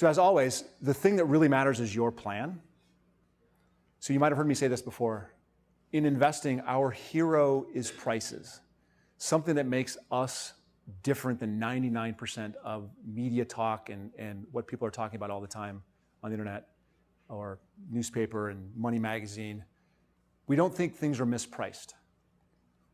So as always, the thing that really matters is your plan. So you might have heard me say this before. In investing, our hero is prices. Something that makes us different than 99% of media talk and what people are talking about all the time on the internet or newspaper and Money Magazine. We don't think things are mispriced.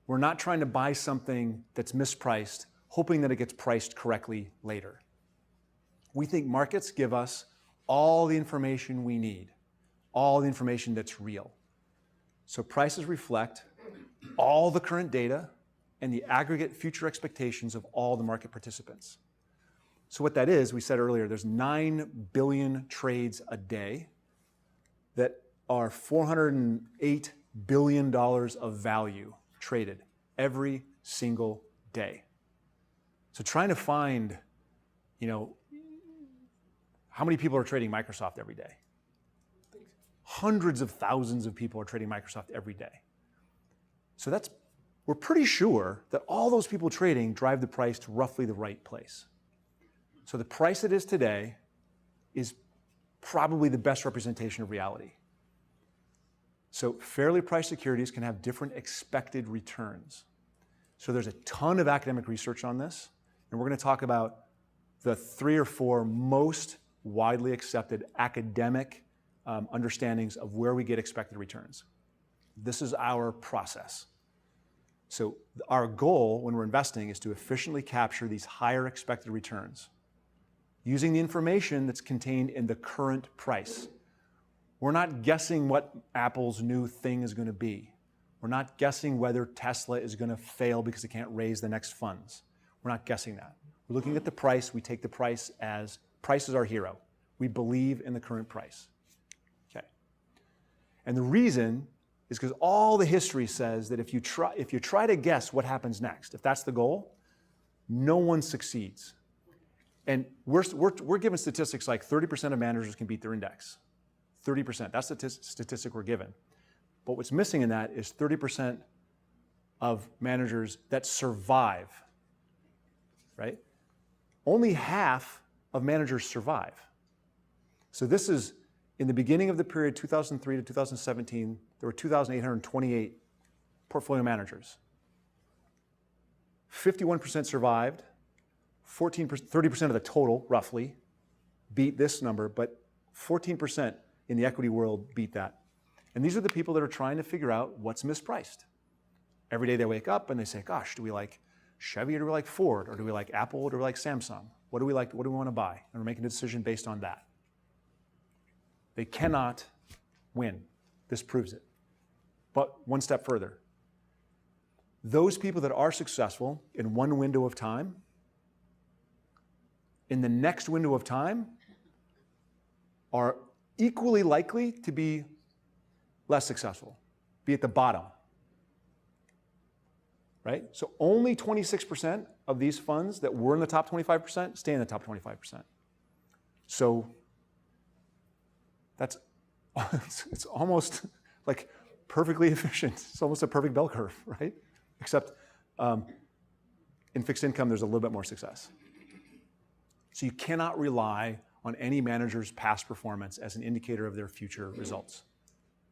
We're not trying to buy something that's mispriced, hoping that it gets priced correctly later. We think markets give us all the information we need, all the information that's real. So prices reflect all the current data and the aggregate future expectations of all the market participants. So what that is, we said earlier, there's 9 billion trades a day that are $408 billion of value traded every single day. So trying to find, how many people are trading Microsoft every day? Hundreds of thousands of people are trading Microsoft every day. So we're pretty sure that all those people trading drive the price to roughly the right place. So the price it is today is probably the best representation of reality. So fairly priced securities can have different expected returns. So there's a ton of academic research on this, and we're going to talk about the 3 or 4 most widely accepted academic understandings of where we get expected returns. This is our process. So our goal when we're investing is to efficiently capture these higher expected returns using the information that's contained in the current price. We're not guessing what Apple's new thing is going to be. We're not guessing whether Tesla is going to fail because it can't raise the next funds. We're not guessing that. We're looking at the price. We take the price as price is our hero. We believe in the current price. Okay. And the reason is because all the history says that if you try to guess what happens next, if that's the goal, no one succeeds. And we're given statistics like 30% of managers can beat their index. 30%, that's the statistic we're given. But what's missing in that is 30% of managers that survive, right? Only half of managers survive. So this is, in the beginning of the period 2003 to 2017, there were 2,828 portfolio managers. 51% survived, 30% of the total, roughly, beat this number, but 14% in the equity world beat that. And these are the people that are trying to figure out what's mispriced. Every day they wake up and they say, gosh, do we like Chevy or do we like Ford? Or do we like Apple or do we like Samsung? What do we like? What do we want to buy? And we're making a decision based on that. They cannot win. This proves it. But one step further. Those people that are successful in one window of time, in the next window of time, are equally likely to be less successful, be at the bottom. Right? So only 26% of these funds that were in the top 25% stay in the top 25%. So that's it's almost like perfectly efficient. It's almost a perfect bell curve, right? Except in fixed income, there's a little bit more success. So you cannot rely on any manager's past performance as an indicator of their future results.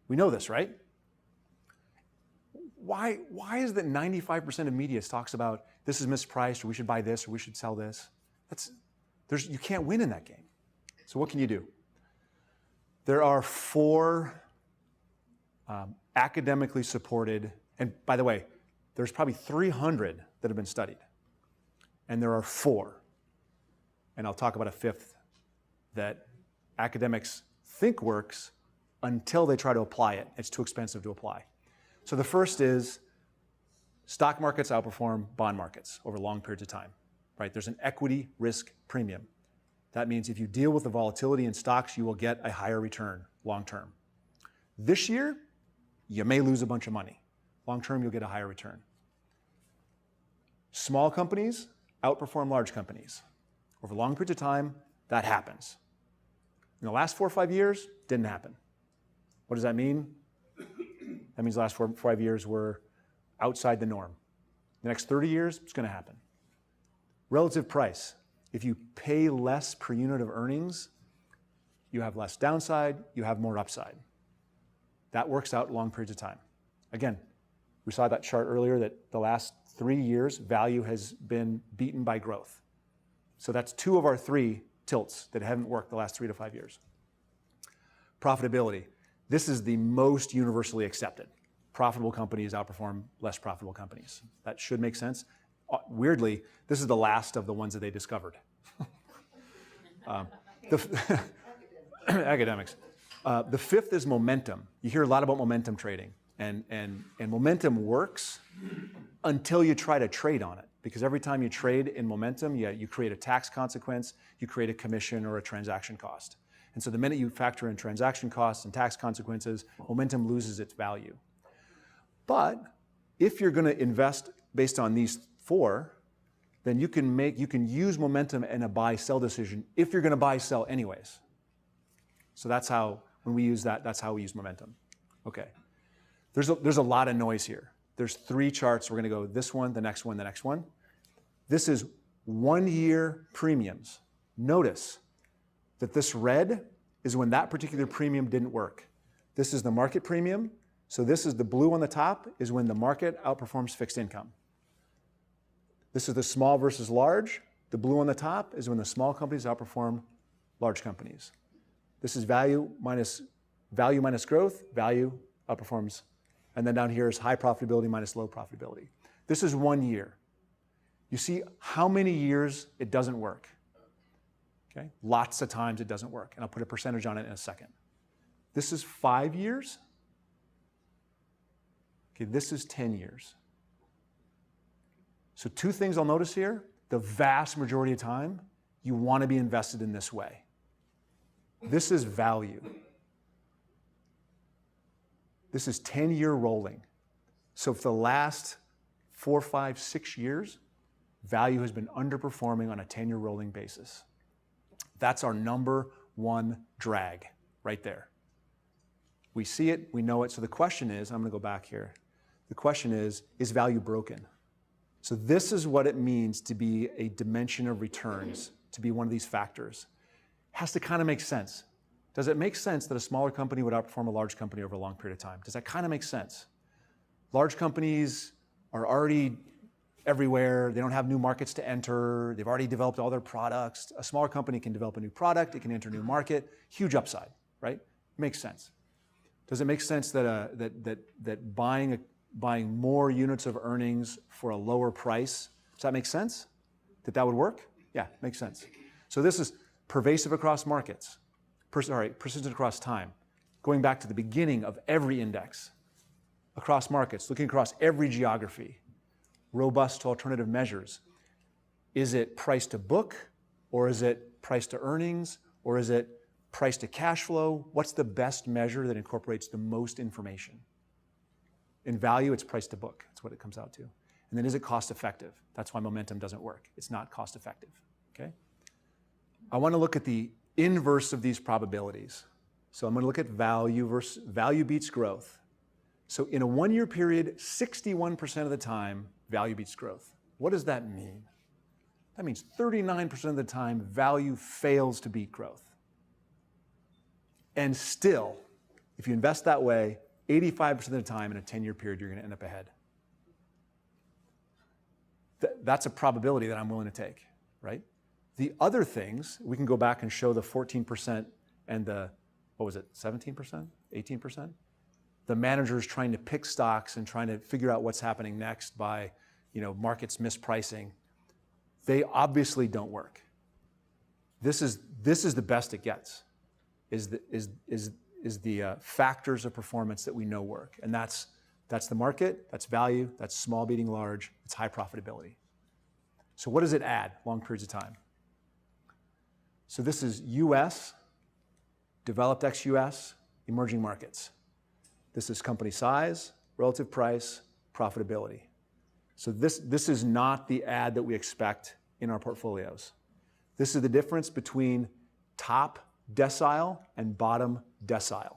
We know this, right? Why is it that 95% of media talks about this is mispriced, or we should buy this, or we should sell this? You can't win in that game. So what can you do? There are 4 academically supported, and by the way, there's probably 300 that have been studied. And there are 4, and I'll talk about a 5th, that academics think works until they try to apply it. It's too expensive to apply. So the first is stock markets outperform bond markets over long periods of time, right? There's an equity risk premium. That means if you deal with the volatility in stocks, you will get a higher return long term. This year, you may lose a bunch of money. Long term, you'll get a higher return. Small companies outperform large companies. Over long periods of time, that happens. In the last 4 or 5 years, didn't happen. What does that mean? That means the last 4 or 5 years were outside the norm. The next 30 years, it's going to happen. Relative price. If you pay less per unit of earnings you have less downside, you have more upside. That works out long periods of time. Again, we saw that chart earlier that the last 3 years, value has been beaten by growth. So that's 2 of our 3 tilts that haven't worked the last 3 to 5 years. Profitability. This is the most universally accepted. Profitable companies outperform less profitable companies. That should make sense. Weirdly, this is the last of the ones that they discovered. Academics. The 5th is momentum. You hear a lot about momentum trading, and momentum works until you try to trade on it. Because every time you trade in momentum, you create a tax consequence, you create a commission or a transaction cost. And so the minute you factor in transaction costs and tax consequences, momentum loses its value. But if you're going to invest based on these 4, then you can use momentum in a buy-sell decision if you're going to buy-sell anyways. So that's how, when we use that, that's how we use momentum. Okay. There's a lot of noise here. There's 3 charts. We're going to go this one, the next one, the next one. This is 1-year premiums. Notice that this red is when that particular premium didn't work. This is the market premium. So this is the blue on the top is when the market outperforms fixed income. This is the small versus large. The blue on the top is when the small companies outperform large companies. This is value minus growth. Value outperforms. And then down here is high profitability minus low profitability. This is 1 year. You see how many years it doesn't work. Okay? Lots of times it doesn't work. And I'll put a percentage on it in a second. This is 5 years. Okay, this is 10 years. So 2 things I'll notice here. The vast majority of time, you want to be invested in this way. This is value. This is 10-year rolling. So for the last 4, 5, 6 years, value has been underperforming on a 10-year rolling basis. That's our number 1 drag right there. We see it, we know it. So the question is, I'm going to go back here. The question is value broken? So this is what it means to be a dimension of returns, to be one of these factors. It has to kind of make sense. Does it make sense that a smaller company would outperform a large company over a long period of time? Does that kind of make sense? Large companies are already everywhere. They don't have new markets to enter. They've already developed all their products. A smaller company can develop a new product. It can enter a new market. Huge upside, right? Makes sense. Does it make sense that buying more units of earnings for a lower price, does that make sense? That would work? Yeah, makes sense. So this is pervasive across markets. Persistent across time. Going back to the beginning of every index. Across markets, looking across every geography. Robust to alternative measures. Is it price to book? Or is it price to earnings? Or is it price to cash flow? What's the best measure that incorporates the most information? In value, it's price to book. That's what it comes out to. And then is it cost effective? That's why momentum doesn't work. It's not cost effective, okay? I want to look at the inverse of these probabilities. So I'm going to look at value versus value beats growth. So in a 1-year period, 61% of the time, value beats growth. What does that mean? That means 39% of the time, value fails to beat growth. And still, if you invest that way, 85% of the time in a 10-year period, you're going to end up ahead. That's a probability that I'm willing to take, right? The other things, we can go back and show the 14% and the, 17%, 18%? The managers trying to pick stocks and trying to figure out what's happening next by, markets mispricing. They obviously don't work. This is the best it gets, is the factors of performance that we know work. And that's the market, that's value, that's small beating large, it's high profitability. So what does it add long periods of time? So this is US, developed ex-US, emerging markets. This is company size, relative price, profitability. So this is not the add that we expect in our portfolios. This is the difference between top decile and bottom decile.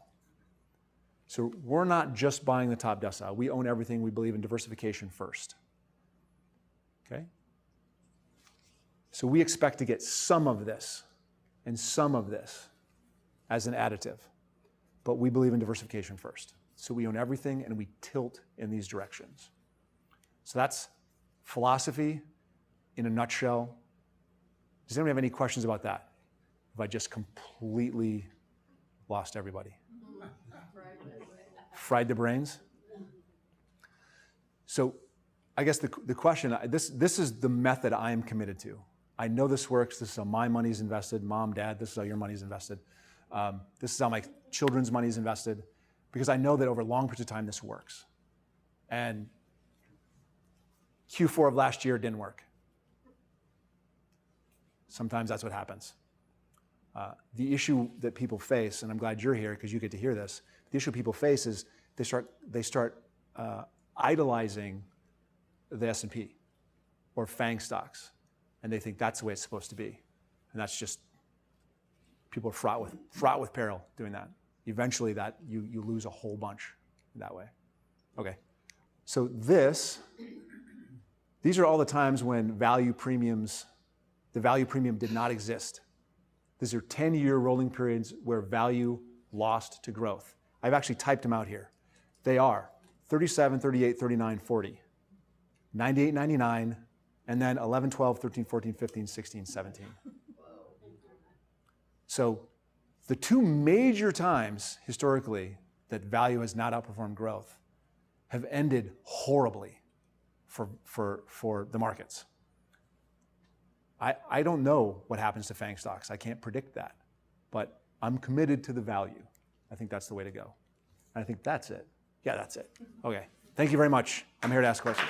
So we're not just buying the top decile. We own everything. We believe in diversification first. Okay? So we expect to get some of this and some of this. as an additive, but we believe in diversification first. So we own everything and we tilt in these directions. So that's philosophy in a nutshell. Does anyone have any questions about that? Have I just completely lost everybody? Fried the brains? So I guess the question, this is the method I am committed to. I know this works. This is how my money's invested. Mom, Dad, this is how your money's invested. This is how my children's money is invested, because I know that over long periods of time this works. And Q4 of last year didn't work. Sometimes that's what happens. The issue that people face, and I'm glad you're here because you get to hear this, the issue people face is they start idolizing the S&P or FANG stocks, and they think that's the way it's supposed to be. And that's just, people are fraught with peril doing that. Eventually that you lose a whole bunch that way. Okay, so these are all the times when the value premium did not exist. These are 10-year rolling periods where value lost to growth. I've actually typed them out here. They are 37, 38, 39, 40, 98, 99, and then 11, 12, 13, 14, 15, 16, 17. So the two major times historically that value has not outperformed growth have ended horribly for the markets. I don't know what happens to FANG stocks. I can't predict that, but I'm committed to the value. I think that's the way to go. And I think that's it. Yeah, that's it. Okay, thank you very much. I'm here to ask questions.